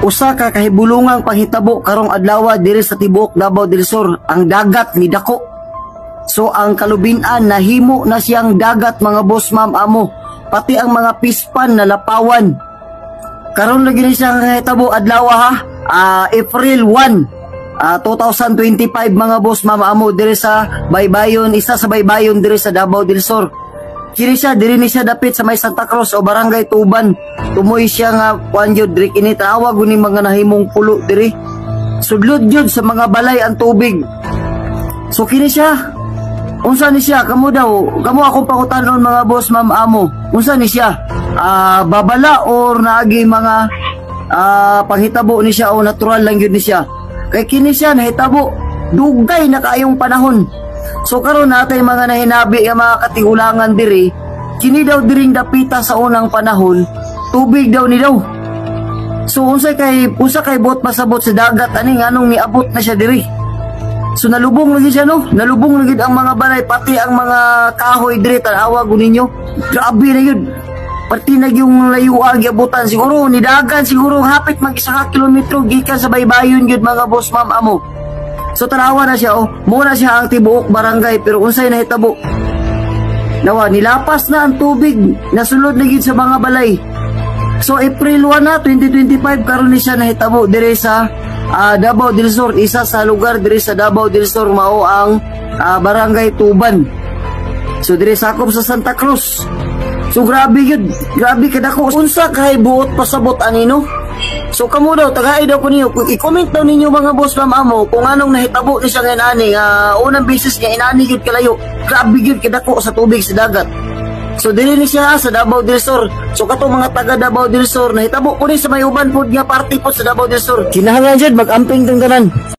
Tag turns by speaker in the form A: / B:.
A: Usa ka kahibulungang panghitabo karong adlaw diri sa tibuok Davao del Sur, ang dagat ni dako. So ang kalubinan nahimo na siyang dagat mga boss ma'am amo, pati ang mga pispan na lapawan. Karon lagi ni siya kahitabo adlaw ha, April 1, 2025 mga boss ma'am amo diri sa Baybayon, isa sa Baybayon diri sa Davao del Sur. Kini siya diri ni siya dapit sa may Santa Cruz o Barangay Tuban. Tumoy siya nga kuan jud diri kini tawag ni mga nahimong pulo diri. Sudlod jud sa mga balay ang tubig. So kini siya. Unsa ni siya? Kamo akong pangutanon mga boss ma'am amo. Unsa ni siya? Babala or naagi mga panghitabo ni siya o natural lang yun ni siya? Kay kini siya nahitabo dugay na kaayong panahon. So karon natay mga nahinabi nga mga katigulangan diri, kini daw diring dapita sa unang panahon, tubig daw ni daw. So usa kay bot pasabot sa dagat ani nganong niabot na siya diri. So nalubong lagi siya no, nalubong lagi ang mga balay pati ang mga kahoy diri tanawa ninyo. Grabe na yun. Pati na yung layuan giabutan siguro ni dagan siguro hapit mag 1 kilometro gikan sa Baybayon gyud mga boss ma'am amo. So tanawa na siya muna siya ang tibuok barangay pero unsay nahitabo. Nawa nilapas na ang tubig, nasulod na gid sa mga balay. So April 1 na 2025 karon ni siya nahitabo diri sa Davao del Sur, isa sa lugar diri sa Davao del Sur mao ang Barangay Tuban. So diri sakop sa Santa Cruz. So grabe kadako. Unsa kay buot pasabot anino? So kamo daw tagay daw ko niyo, i-comment daw ninyo mga boss ma'am amo kung anong nahitabo ni siya ngayon unang beses nga inani gyud kalayo. Grabe gyud kadako sa tubig sa dagat. So dili ni siya sa Davao del Sur. So kato mga taga Davao del Sur nahitabo ko ni sa may uban pod nga party pod sa Davao del Sur. Kinahanglan jud mag-amping tong tanan.